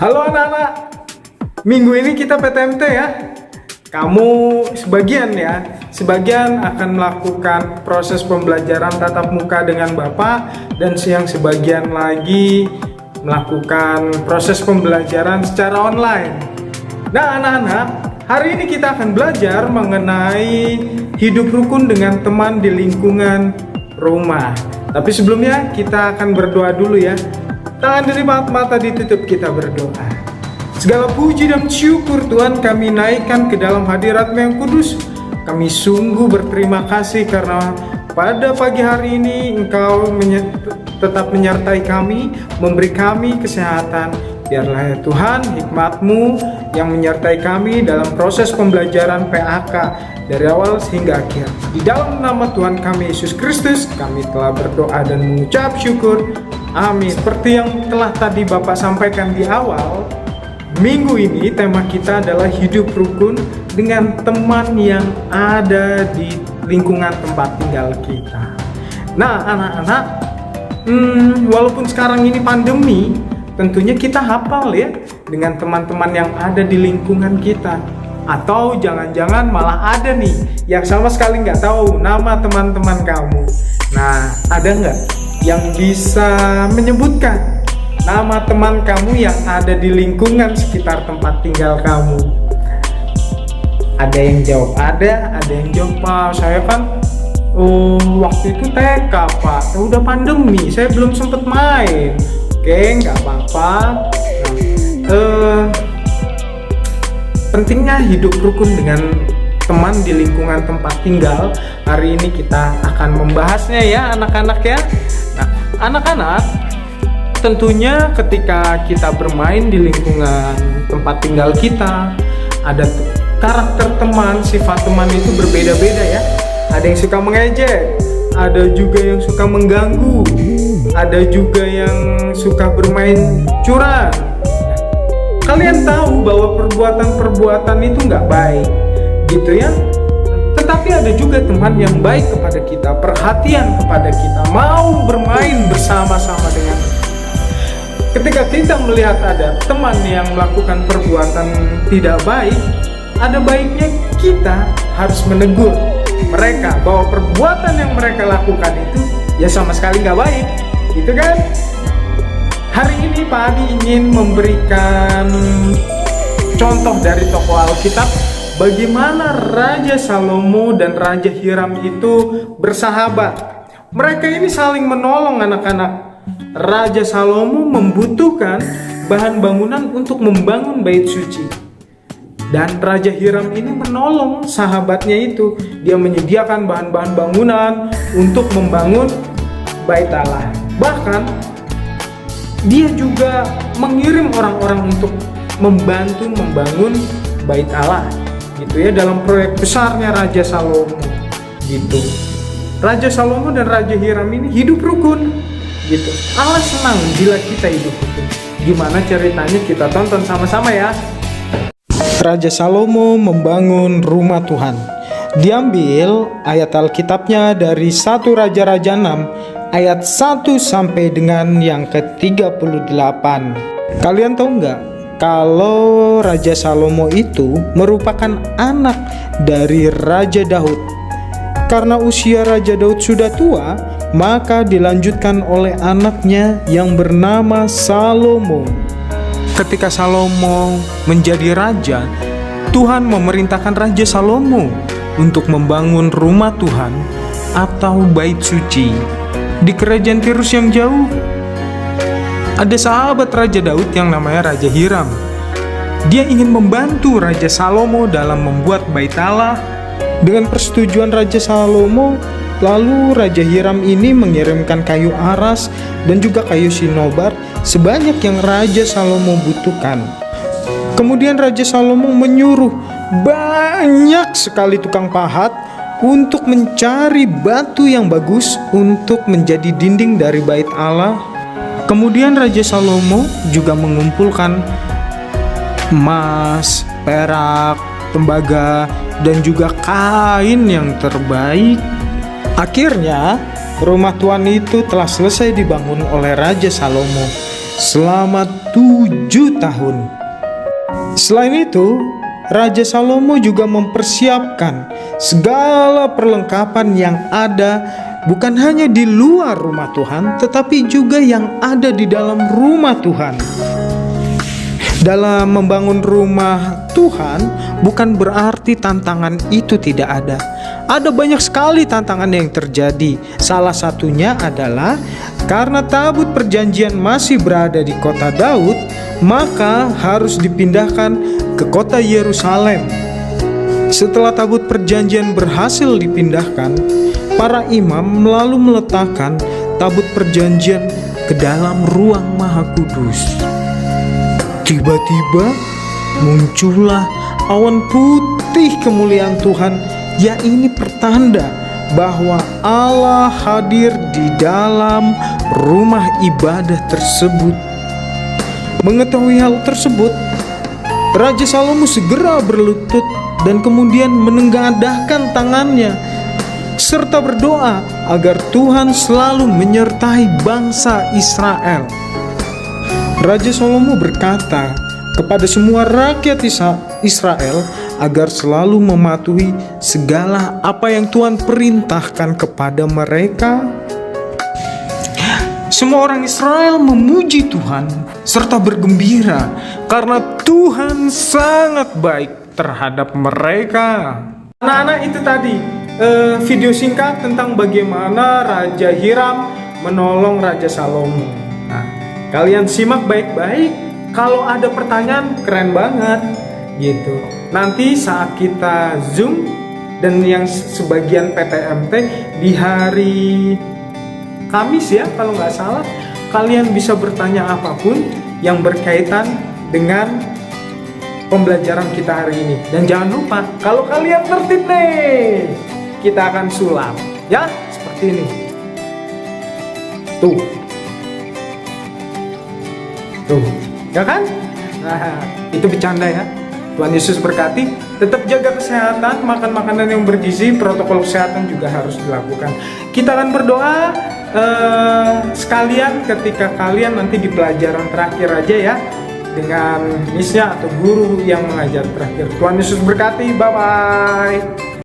Halo anak-anak, minggu ini kita PTMT ya. Kamu sebagian akan melakukan proses pembelajaran tatap muka dengan Bapak, dan yang sebagian lagi melakukan proses pembelajaran secara online. Nah anak-anak, hari ini kita akan belajar mengenai hidup rukun dengan teman di lingkungan rumah. Tapi sebelumnya kita akan berdoa dulu ya. Tangan dilipat, mata ditutup, kita berdoa. Segala puji dan syukur Tuhan kami naikkan ke dalam hadirat-Mu yang kudus. Kami sungguh berterima kasih karena pada pagi hari ini Engkau tetap menyertai kami, memberi kami kesehatan. Biarlah ya Tuhan, hikmat-Mu yang menyertai kami dalam proses pembelajaran PAK dari awal hingga akhir. Di dalam nama Tuhan kami Yesus Kristus, kami telah berdoa dan mengucap syukur. Amin. Seperti yang telah tadi Bapak sampaikan di awal, minggu ini tema kita adalah hidup rukun dengan teman yang ada di lingkungan tempat tinggal kita. Nah anak-anak, walaupun sekarang ini pandemi, tentunya kita hafal ya dengan teman-teman yang ada di lingkungan kita. Atau jangan-jangan malah ada nih yang sama sekali nggak tahu nama teman-teman kamu. Nah, ada nggak yang bisa menyebutkan nama teman kamu yang ada di lingkungan sekitar tempat tinggal kamu? Ada yang jawab ada yang jawab Pak, saya kan waktu itu TK Pak, udah pandemi, saya belum sempet main. Oke, nggak apa-apa. Pentingnya hidup rukun dengan teman di lingkungan tempat tinggal. Hari ini kita akan membahasnya ya anak-anak ya. Nah, anak-anak, tentunya ketika kita bermain di lingkungan tempat tinggal kita, ada karakter teman, sifat teman itu berbeda-beda ya. Ada yang suka mengejek, ada juga yang suka mengganggu, ada juga yang suka bermain curang. Kalian tahu bahwa perbuatan-perbuatan itu nggak baik, gitu ya. Tetapi ada juga teman yang baik kepada kita, perhatian kepada kita, mau bermain bersama-sama dengan kita. Ketika kita melihat ada teman yang melakukan perbuatan tidak baik, ada baiknya kita harus menegur mereka bahwa perbuatan yang mereka lakukan itu ya sama sekali nggak baik, gitu kan? Hari ini Pak Adi ingin memberikan contoh dari tokoh Alkitab bagaimana Raja Salomo dan Raja Hiram itu bersahabat. Mereka ini saling menolong anak-anak. Raja Salomo membutuhkan bahan bangunan untuk membangun bait suci, dan Raja Hiram ini menolong sahabatnya itu. Dia menyediakan bahan-bahan bangunan untuk membangun bait Allah. Bahkan dia juga mengirim orang-orang untuk membantu membangun bait Allah, gitu ya, dalam proyek besarnya Raja Salomo, gitu. Raja Salomo dan Raja Hiram ini hidup rukun, gitu. Allah senang bila kita hidup rukun. Gimana ceritanya, kita tonton sama-sama ya. Raja Salomo membangun rumah Tuhan. Diambil ayat Alkitabnya dari 1 Raja-Raja 6 ayat 1 sampai dengan yang ke-38. Kalian tahu nggak kalau Raja Salomo itu merupakan anak dari Raja Daud? Karena usia Raja Daud sudah tua, maka dilanjutkan oleh anaknya yang bernama Salomo. Ketika Salomo menjadi raja, Tuhan memerintahkan Raja Salomo untuk membangun rumah Tuhan atau bait suci di kerajaan Tirus yang jauh. Ada sahabat Raja Daud yang namanya Raja Hiram. Dia ingin membantu Raja Salomo dalam membuat bait Allah. Dengan persetujuan Raja Salomo, lalu Raja Hiram ini mengirimkan kayu aras dan juga kayu sinobar sebanyak yang Raja Salomo butuhkan. Kemudian Raja Salomo menyuruh banyak sekali tukang pahat untuk mencari batu yang bagus untuk menjadi dinding dari bait Allah. Kemudian Raja Salomo juga mengumpulkan emas, perak, tembaga, dan juga kain yang terbaik. Akhirnya rumah Tuhan itu telah selesai dibangun oleh Raja Salomo. selama 7 tahun. Selain itu, Raja Salomo juga mempersiapkan segala perlengkapan yang ada bukan hanya di luar rumah Tuhan, tetapi juga yang ada di dalam rumah Tuhan. Dalam membangun rumah Tuhan bukan berarti tantangan itu tidak ada. Ada banyak sekali tantangan yang terjadi. Salah satunya adalah karena tabut perjanjian masih berada di kota Daud, maka harus dipindahkan ke kota Yerusalem. Setelah tabut perjanjian berhasil dipindahkan, para imam lalu meletakkan tabut perjanjian ke dalam ruang Maha Kudus. Tiba-tiba muncullah awan putih kemuliaan Tuhan, yang ini pertanda bahwa Allah hadir di dalam rumah ibadah tersebut. Mengetahui hal tersebut, Raja Salomo segera berlutut dan kemudian menengadahkan tangannya serta berdoa agar Tuhan selalu menyertai bangsa Israel. Raja Salomo berkata kepada semua rakyat Israel agar selalu mematuhi segala apa yang Tuhan perintahkan kepada mereka. Semua orang Israel memuji Tuhan serta bergembira karena Tuhan sangat baik terhadap mereka. Anak-anak, itu tadi video singkat tentang bagaimana Raja Hiram menolong Raja Salomo. Nah, kalian simak baik-baik. Kalau ada pertanyaan, keren banget gitu. Nanti saat kita Zoom dan yang sebagian PTMT di hari Kamis ya, kalau nggak salah, kalian bisa bertanya apapun yang berkaitan dengan pembelajaran kita hari ini. Dan jangan lupa, kalau kalian tertib nih, kita akan sulap ya, seperti ini. Tuh, ya kan? Nah, itu bercanda ya. Tuhan Yesus berkati. Tetap jaga kesehatan, makan makanan yang bergizi, protokol kesehatan juga harus dilakukan. Kita akan berdoa sekalian ketika kalian nanti di pelajaran terakhir aja ya, dengan misnya atau guru yang mengajar terakhir. Tuhan Yesus berkati. Bye bye.